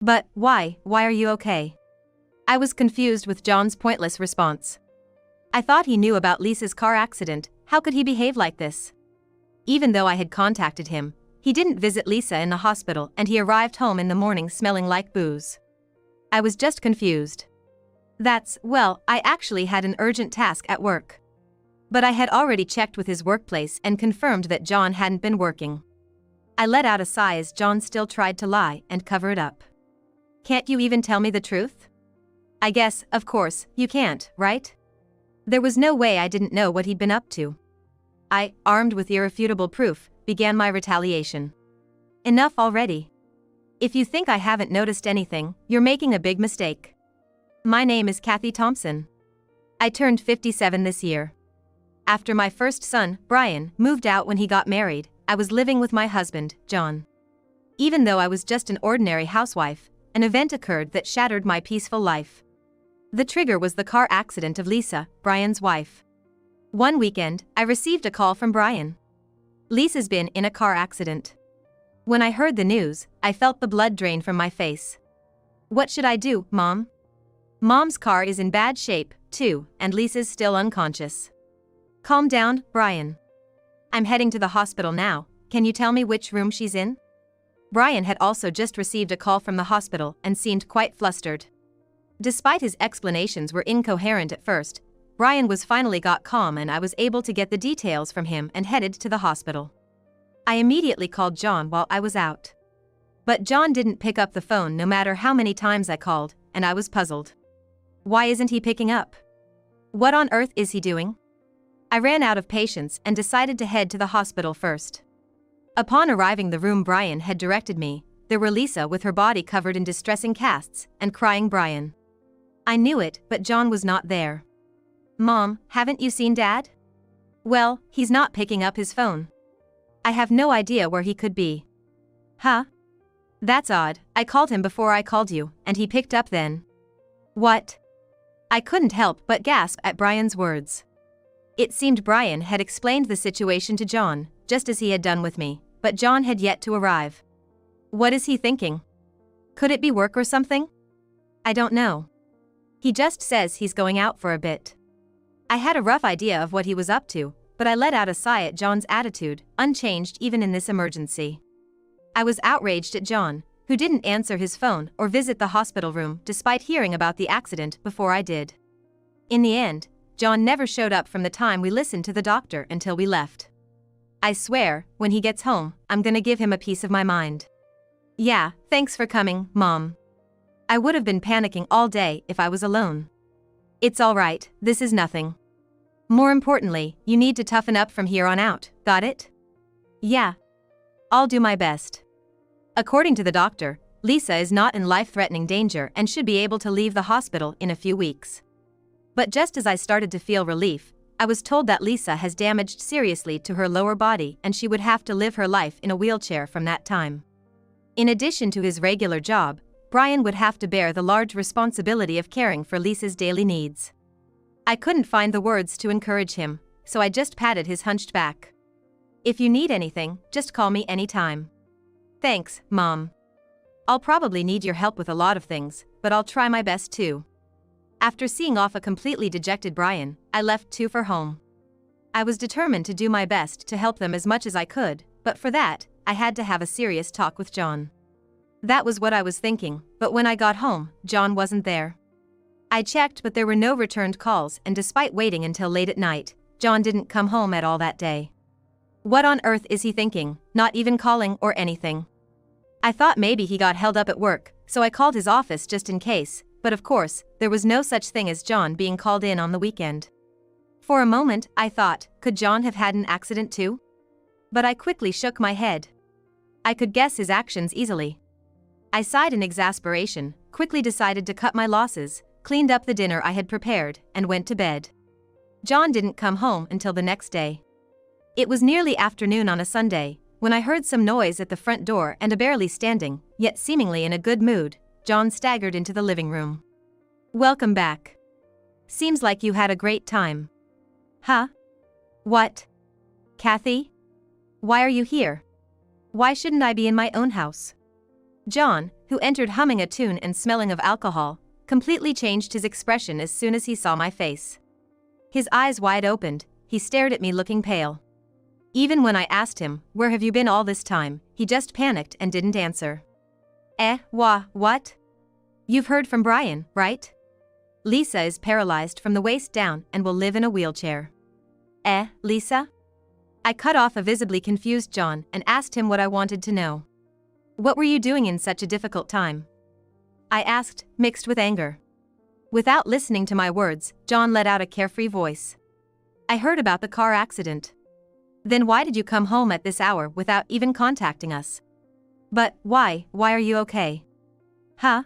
But, why are you okay? I was confused with John's pointless response. I thought he knew about Lisa's car accident. How could he behave like this? Even though I had contacted him, he didn't visit Lisa in the hospital and he arrived home in the morning smelling like booze. I was just confused. Well, I actually had an urgent task at work. But I had already checked with his workplace and confirmed that John hadn't been working. I let out a sigh as John still tried to lie and cover it up. Can't you even tell me the truth? I guess, of course, you can't, right? There was no way I didn't know what he'd been up to. I, armed with irrefutable proof, began my retaliation. Enough already. If you think I haven't noticed anything, you're making a big mistake. My name is Kathy Thompson. I turned 57 this year. After my first son, Brian, moved out when he got married, I was living with my husband, John. Even though I was just an ordinary housewife, an event occurred that shattered my peaceful life. The trigger was the car accident of Lisa, Brian's wife. One weekend, I received a call from Brian. Lisa's been in a car accident. When I heard the news, I felt the blood drain from my face. What should I do, Mom? Mom's car is in bad shape, too, and Lisa's still unconscious. Calm down, Brian. I'm heading to the hospital now. Can you tell me which room she's in? Brian had also just received a call from the hospital and seemed quite flustered. Despite his explanations were incoherent at first, Brian was finally got calm and I was able to get the details from him and headed to the hospital. I immediately called John while I was out. But John didn't pick up the phone no matter how many times I called, and I was puzzled. Why isn't he picking up? What on earth is he doing? I ran out of patience and decided to head to the hospital first. Upon arriving the room Brian had directed me, there were Lisa with her body covered in distressing casts and crying Brian. I knew it, but John was not there. Mom, haven't you seen Dad? Well, he's not picking up his phone. I have no idea where he could be. Huh? That's odd, I called him before I called you, and he picked up then. What? I couldn't help but gasp at Brian's words. It seemed Brian had explained the situation to John, just as he had done with me, but John had yet to arrive. What is he thinking? Could it be work or something? I don't know. He just says he's going out for a bit. I had a rough idea of what he was up to, but I let out a sigh at John's attitude, unchanged even in this emergency. I was outraged at John, who didn't answer his phone or visit the hospital room despite hearing about the accident before I did. In the end, John never showed up from the time we listened to the doctor until we left. I swear, when he gets home, I'm gonna give him a piece of my mind. Yeah, thanks for coming, Mom. I would have been panicking all day if I was alone. It's alright, this is nothing. More importantly, you need to toughen up from here on out, got it? Yeah. I'll do my best. According to the doctor, Lisa is not in life-threatening danger and should be able to leave the hospital in a few weeks. But just as I started to feel relief, I was told that Lisa has damaged seriously to her lower body and she would have to live her life in a wheelchair from that time. In addition to his regular job, Brian would have to bear the large responsibility of caring for Lisa's daily needs. I couldn't find the words to encourage him, so I just patted his hunched back. If you need anything, just call me anytime. Thanks, Mom. I'll probably need your help with a lot of things, but I'll try my best too. After seeing off a completely dejected Brian, I left too for home. I was determined to do my best to help them as much as I could, but for that, I had to have a serious talk with John. That was what I was thinking, but when I got home, John wasn't there. I checked but there were no returned calls and despite waiting until late at night, John didn't come home at all that day. What on earth is he thinking, not even calling or anything? I thought maybe he got held up at work, so I called his office just in case, but of course, there was no such thing as John being called in on the weekend. For a moment, I thought, could John have had an accident too? But I quickly shook my head. I could guess his actions easily. I sighed in exasperation, quickly decided to cut my losses, cleaned up the dinner I had prepared, and went to bed. John didn't come home until the next day. It was nearly afternoon on a Sunday, when I heard some noise at the front door and a barely standing, yet seemingly in a good mood, John staggered into the living room. Welcome back. Seems like you had a great time. Huh? What? Kathy? Why are you here? Why shouldn't I be in my own house? John, who entered humming a tune and smelling of alcohol, completely changed his expression as soon as he saw my face. His eyes wide opened, he stared at me looking pale. Even when I asked him, "Where have you been all this time?" he just panicked and didn't answer. What? You've heard from Brian, right? Lisa is paralyzed from the waist down and will live in a wheelchair. Lisa? I cut off a visibly confused John and asked him what I wanted to know. What were you doing in such a difficult time? I asked, mixed with anger. Without listening to my words, John let out a carefree voice. I heard about the car accident. Then why did you come home at this hour without even contacting us? But, why are you okay? Huh?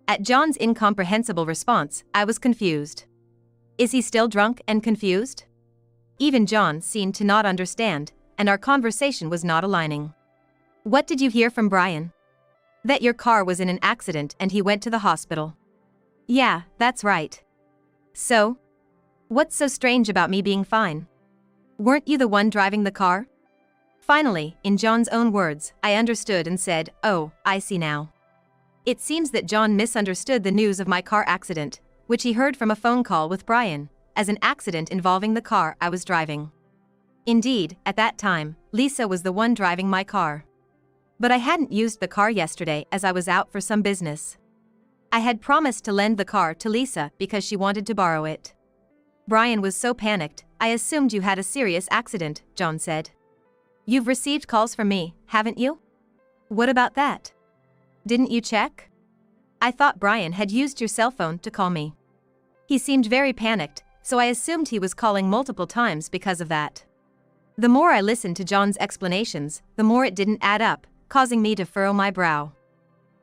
At John's incomprehensible response, I was confused. Is he still drunk and confused? Even John seemed to not understand, and our conversation was not aligning. What did you hear from Brian? That your car was in an accident and he went to the hospital. Yeah, that's right. So? What's so strange about me being fine? Weren't you the one driving the car? Finally, in John's own words, I understood and said, "Oh, I see now." It seems that John misunderstood the news of my car accident, which he heard from a phone call with Brian, as an accident involving the car I was driving. Indeed, at that time, Lisa was the one driving my car. But I hadn't used the car yesterday as I was out for some business. I had promised to lend the car to Lisa because she wanted to borrow it. Brian was so panicked, I assumed you had a serious accident, John said. You've received calls from me, haven't you? What about that? Didn't you check? I thought Brian had used your cell phone to call me. He seemed very panicked, so I assumed he was calling multiple times because of that. The more I listened to John's explanations, the more it didn't add up, causing me to furrow my brow.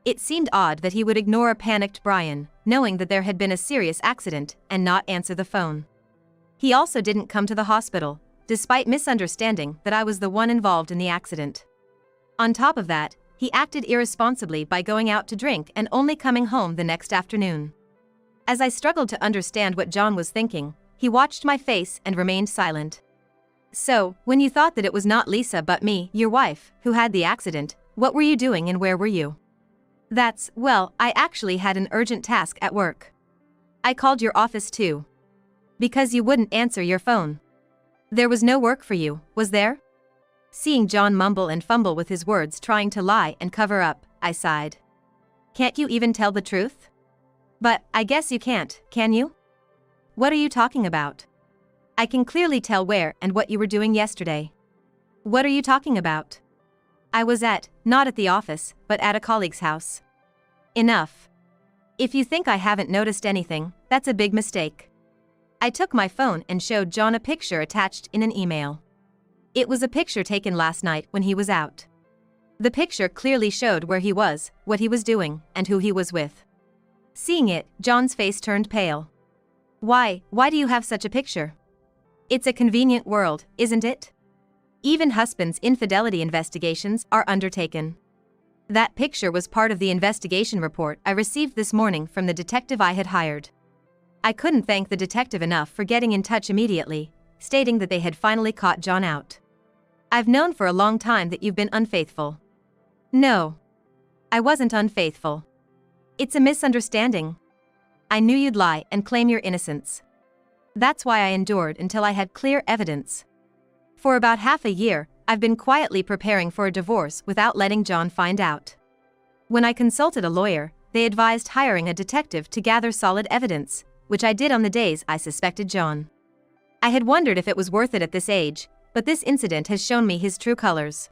It seemed odd that he would ignore a panicked Brian, knowing that there had been a serious accident, and not answer the phone. He also didn't come to the hospital, despite misunderstanding that I was the one involved in the accident. On top of that, he acted irresponsibly by going out to drink and only coming home the next afternoon. As I struggled to understand what John was thinking, he watched my face and remained silent. So, when you thought that it was not Lisa but me, your wife, who had the accident, what were you doing and where were you? I actually had an urgent task at work. I called your office too. Because you wouldn't answer your phone. There was no work for you, was there? Seeing John mumble and fumble with his words trying to lie and cover up, I sighed. Can't you even tell the truth? But, I guess you can't, can you? What are you talking about? I can clearly tell where and what you were doing yesterday. What are you talking about? I was not at the office, but at a colleague's house. Enough. If you think I haven't noticed anything, that's a big mistake. I took my phone and showed John a picture attached in an email. It was a picture taken last night when he was out. The picture clearly showed where he was, what he was doing, and who he was with. Seeing it, John's face turned pale. Why do you have such a picture? It's a convenient world, isn't it? Even husband's infidelity investigations are undertaken. That picture was part of the investigation report I received this morning from the detective I had hired. I couldn't thank the detective enough for getting in touch immediately, stating that they had finally caught John out. I've known for a long time that you've been unfaithful. No. I wasn't unfaithful. It's a misunderstanding. I knew you'd lie and claim your innocence. That's why I endured until I had clear evidence. For about half a year, I've been quietly preparing for a divorce without letting John find out. When I consulted a lawyer, they advised hiring a detective to gather solid evidence, which I did on the days I suspected John. I had wondered if it was worth it at this age, but this incident has shown me his true colors.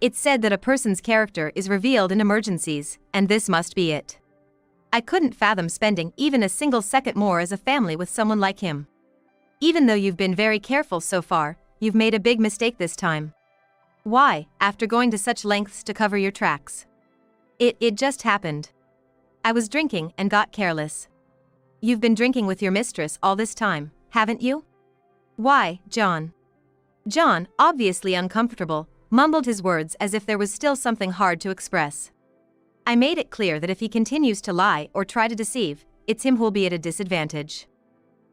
It's said that a person's character is revealed in emergencies, and this must be it. I couldn't fathom spending even a single second more as a family with someone like him. Even though you've been very careful so far, you've made a big mistake this time. Why, after going to such lengths to cover your tracks? It just happened. I was drinking and got careless. You've been drinking with your mistress all this time, haven't you? Why, John? John, obviously uncomfortable, mumbled his words as if there was still something hard to express. I made it clear that if he continues to lie or try to deceive, it's him who'll be at a disadvantage.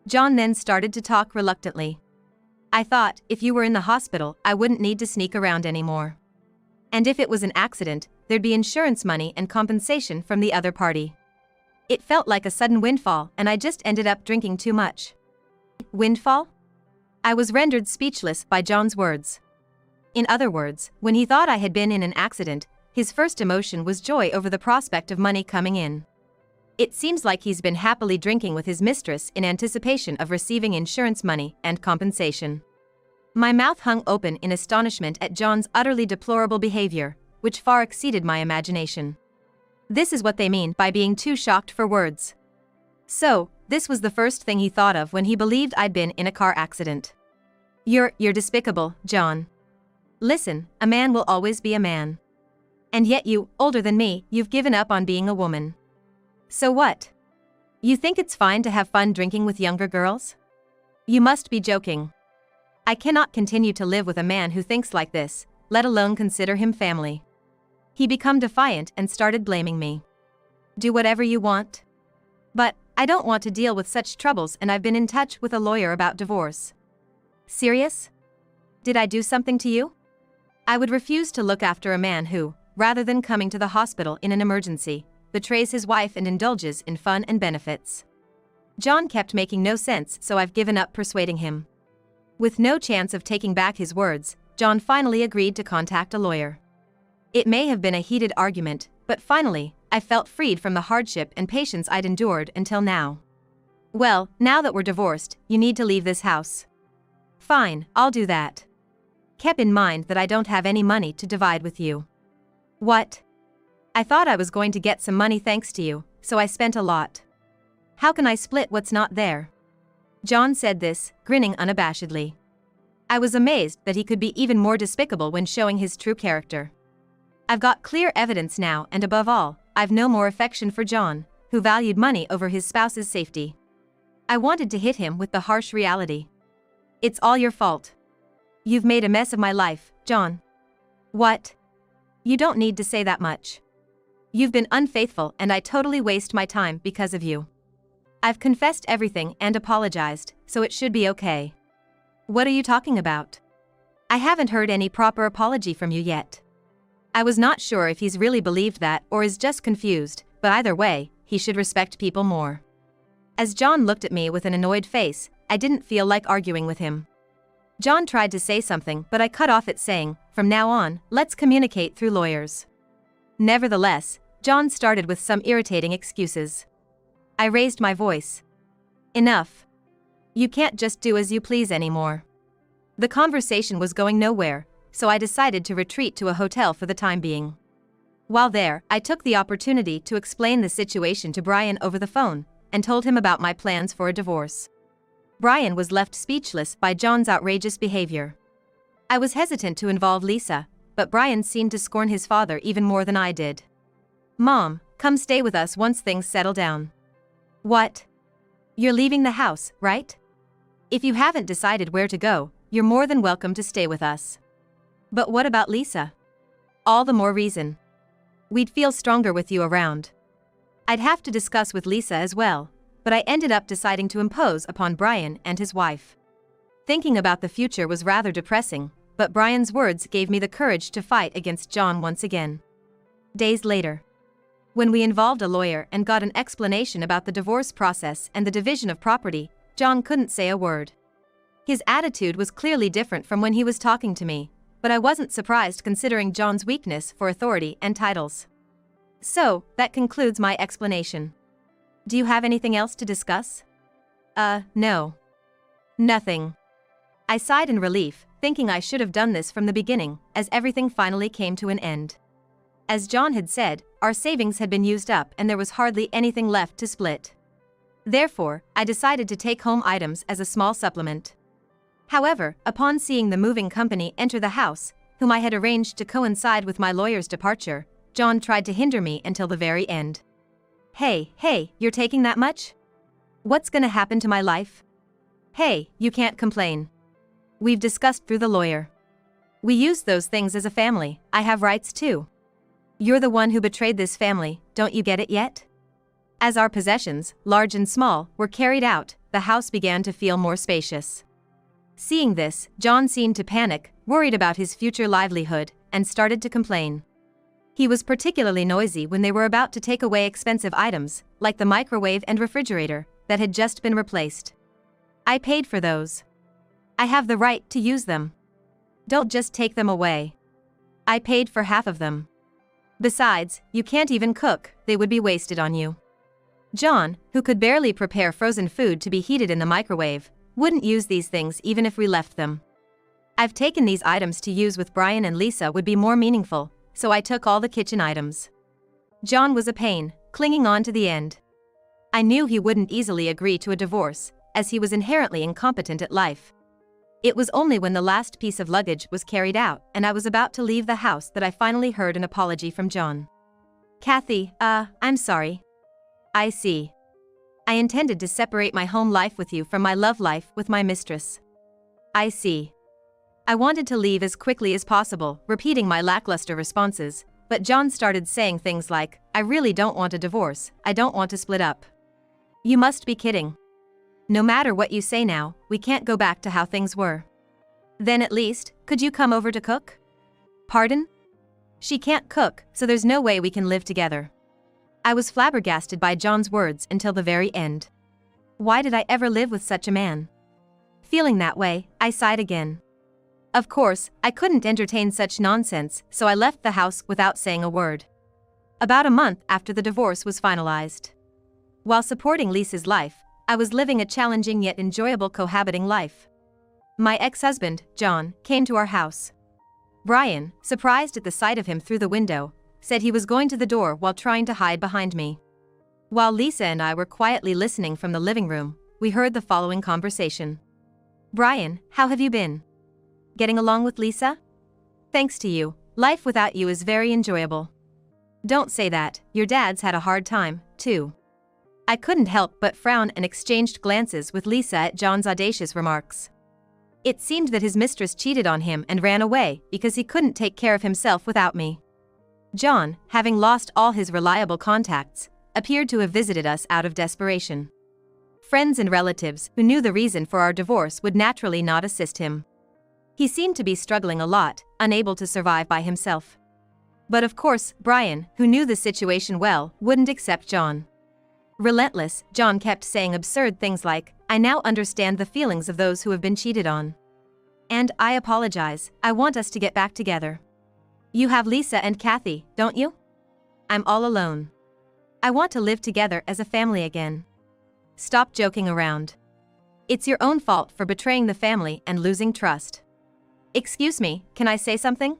John then started to talk reluctantly. I thought, if you were in the hospital, I wouldn't need to sneak around anymore. And if it was an accident, there'd be insurance money and compensation from the other party. It felt like a sudden windfall, and I just ended up drinking too much. Windfall? I was rendered speechless by John's words. In other words, when he thought I had been in an accident, his first emotion was joy over the prospect of money coming in. It seems like he's been happily drinking with his mistress in anticipation of receiving insurance money and compensation. My mouth hung open in astonishment at John's utterly deplorable behavior, which far exceeded my imagination. This is what they mean by being too shocked for words. So, this was the first thing he thought of when he believed I'd been in a car accident. You're despicable, John. Listen, a man will always be a man. And yet you, older than me, you've given up on being a woman. So what? You think it's fine to have fun drinking with younger girls? You must be joking. I cannot continue to live with a man who thinks like this, let alone consider him family. He became defiant and started blaming me. Do whatever you want. But I don't want to deal with such troubles, and I've been in touch with a lawyer about divorce. Serious? Did I do something to you? I would refuse to look after a man who, rather than coming to the hospital in an emergency, betrays his wife and indulges in fun and benefits. John kept making no sense, so I've given up persuading him. With no chance of taking back his words, John finally agreed to contact a lawyer. It may have been a heated argument, but finally, I felt freed from the hardship and patience I'd endured until now. Well, now that we're divorced, you need to leave this house. Fine, I'll do that. Keep in mind that I don't have any money to divide with you. What? I thought I was going to get some money thanks to you, so I spent a lot. How can I split what's not there? John said this, grinning unabashedly. I was amazed that he could be even more despicable when showing his true character. I've got clear evidence now, and above all, I've no more affection for John, who valued money over his spouse's safety. I wanted to hit him with the harsh reality. It's all your fault. You've made a mess of my life, John. What? You don't need to say that much. You've been unfaithful, and I totally waste my time because of you. I've confessed everything and apologized, so it should be okay. What are you talking about? I haven't heard any proper apology from you yet. I was not sure if he's really believed that or is just confused, but either way, he should respect people more. As John looked at me with an annoyed face, I didn't feel like arguing with him. John tried to say something, but I cut off it, saying, "From now on, let's communicate through lawyers." Nevertheless, John started with some irritating excuses. I raised my voice. Enough. You can't just do as you please anymore. The conversation was going nowhere, so I decided to retreat to a hotel for the time being. While there, I took the opportunity to explain the situation to Brian over the phone, and told him about my plans for a divorce. Brian was left speechless by John's outrageous behavior. I was hesitant to involve Lisa, but Brian seemed to scorn his father even more than I did. "Mom, come stay with us once things settle down." What? You're leaving the house, right? If you haven't decided where to go, you're more than welcome to stay with us. But what about Lisa? All the more reason. We'd feel stronger with you around. I'd have to discuss with Lisa as well, but I ended up deciding to impose upon Brian and his wife. Thinking about the future was rather depressing, but Brian's words gave me the courage to fight against John once again. Days later, when we involved a lawyer and got an explanation about the divorce process and the division of property, John couldn't say a word. His attitude was clearly different from when he was talking to me, but I wasn't surprised considering John's weakness for authority and titles. So, that concludes my explanation. Do you have anything else to discuss? No. Nothing. I sighed in relief, thinking I should have done this from the beginning, as everything finally came to an end. As John had said, our savings had been used up and there was hardly anything left to split. Therefore, I decided to take home items as a small supplement. However, upon seeing the moving company enter the house, whom I had arranged to coincide with my lawyer's departure, John tried to hinder me until the very end. Hey, you're taking that much? What's gonna happen to my life? Hey, you can't complain. We've discussed through the lawyer. We use those things as a family, I have rights too. You're the one who betrayed this family, don't you get it yet? As our possessions, large and small, were carried out, the house began to feel more spacious. Seeing this, John seemed to panic, worried about his future livelihood, and started to complain. He was particularly noisy when they were about to take away expensive items, like the microwave and refrigerator, that had just been replaced. I paid for those. I have the right to use them. Don't just take them away. I paid for half of them. Besides, you can't even cook, they would be wasted on you. John, who could barely prepare frozen food to be heated in the microwave, wouldn't use these things even if we left them. I've taken these items to use with Brian and Lisa would be more meaningful, so I took all the kitchen items. John was a pain, clinging on to the end. I knew he wouldn't easily agree to a divorce, as he was inherently incompetent at life. It was only when the last piece of luggage was carried out and I was about to leave the house that I finally heard an apology from John. Kathy, I'm sorry. I see. I intended to separate my home life with you from my love life with my mistress. I see. I wanted to leave as quickly as possible, repeating my lackluster responses, but John started saying things like, I really don't want a divorce, I don't want to split up. You must be kidding. No matter what you say now, we can't go back to how things were. Then at least, could you come over to cook? Pardon? She can't cook, so there's no way we can live together. I was flabbergasted by John's words until the very end. Why did I ever live with such a man? Feeling that way, I sighed again. Of course, I couldn't entertain such nonsense, so I left the house without saying a word. About a month after the divorce was finalized. While supporting Lisa's life, I was living a challenging yet enjoyable cohabiting life. My ex-husband, John, came to our house. Brian, surprised at the sight of him through the window, said he was going to the door while trying to hide behind me. While Lisa and I were quietly listening from the living room, we heard the following conversation. Brian, how have you been? Getting along with Lisa? Thanks to you, life without you is very enjoyable. Don't say that, your dad's had a hard time, too. I couldn't help but frown and exchanged glances with Lisa at John's audacious remarks. It seemed that his mistress cheated on him and ran away because he couldn't take care of himself without me. John, having lost all his reliable contacts, appeared to have visited us out of desperation. Friends and relatives who knew the reason for our divorce would naturally not assist him. He seemed to be struggling a lot, unable to survive by himself. But of course, Brian, who knew the situation well, wouldn't accept John. Relentless, John kept saying absurd things like, I now understand the feelings of those who have been cheated on. And I apologize, I want us to get back together. You have Lisa and Kathy, don't you? I'm all alone. I want to live together as a family again. Stop joking around. It's your own fault for betraying the family and losing trust. Excuse me, can I say something?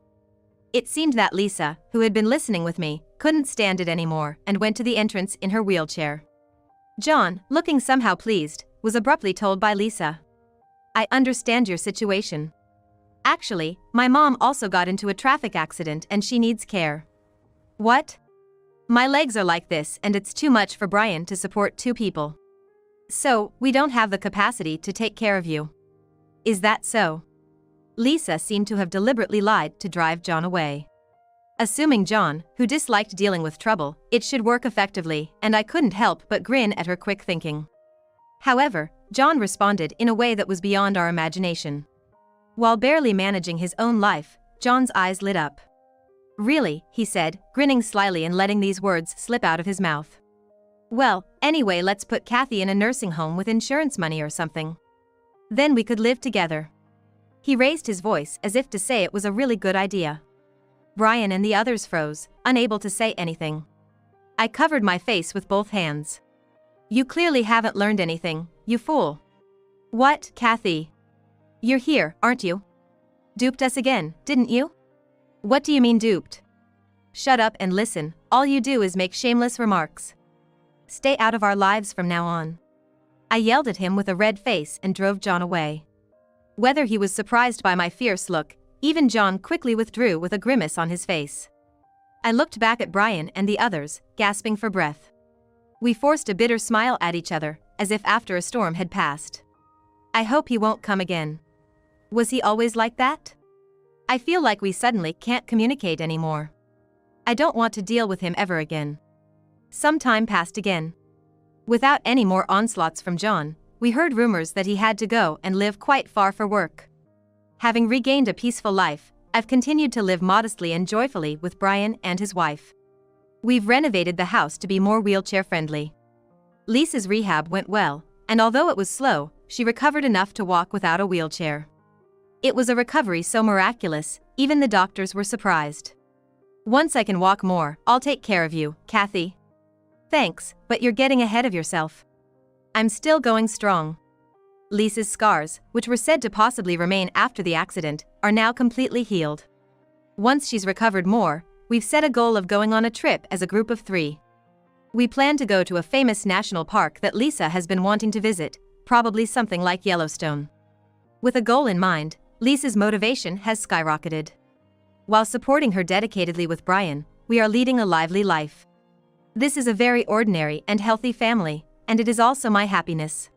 It seemed that Lisa, who had been listening with me, couldn't stand it anymore and went to the entrance in her wheelchair. John, looking somehow pleased, was abruptly told by Lisa. I understand your situation. Actually, my mom also got into a traffic accident and she needs care. What? My legs are like this and it's too much for Brian to support two people. So, we don't have the capacity to take care of you. Is that so? Lisa seemed to have deliberately lied to drive John away. Assuming John, who disliked dealing with trouble, it should work effectively, and I couldn't help but grin at her quick thinking. However, John responded in a way that was beyond our imagination. While barely managing his own life, John's eyes lit up. Really, he said, grinning slyly and letting these words slip out of his mouth. Well, anyway, let's put Kathy in a nursing home with insurance money or something. Then we could live together. He raised his voice as if to say it was a really good idea. Brian and the others froze, unable to say anything. I covered my face with both hands. You clearly haven't learned anything, you fool. What, Kathy? You're here, aren't you? Duped us again, didn't you? What do you mean duped? Shut up and listen, all you do is make shameless remarks. Stay out of our lives from now on. I yelled at him with a red face and drove John away. Whether he was surprised by my fierce look, even John quickly withdrew with a grimace on his face. I looked back at Brian and the others, gasping for breath. We forced a bitter smile at each other, as if after a storm had passed. I hope he won't come again. Was he always like that? I feel like we suddenly can't communicate anymore. I don't want to deal with him ever again. Some time passed again. Without any more onslaughts from John, we heard rumors that he had to go and live quite far for work. Having regained a peaceful life, I've continued to live modestly and joyfully with Brian and his wife. We've renovated the house to be more wheelchair-friendly. Lisa's rehab went well, and although it was slow, she recovered enough to walk without a wheelchair. It was a recovery so miraculous, even the doctors were surprised. Once I can walk more, I'll take care of you, Kathy. Thanks, but you're getting ahead of yourself. I'm still going strong. Lisa's scars, which were said to possibly remain after the accident, are now completely healed. Once she's recovered more, we've set a goal of going on a trip as a group of 3. We plan to go to a famous national park that Lisa has been wanting to visit, probably something like Yellowstone. With a goal in mind, Lisa's motivation has skyrocketed. While supporting her dedicatedly with Brian, we are leading a lively life. This is a very ordinary and healthy family, and it is also my happiness.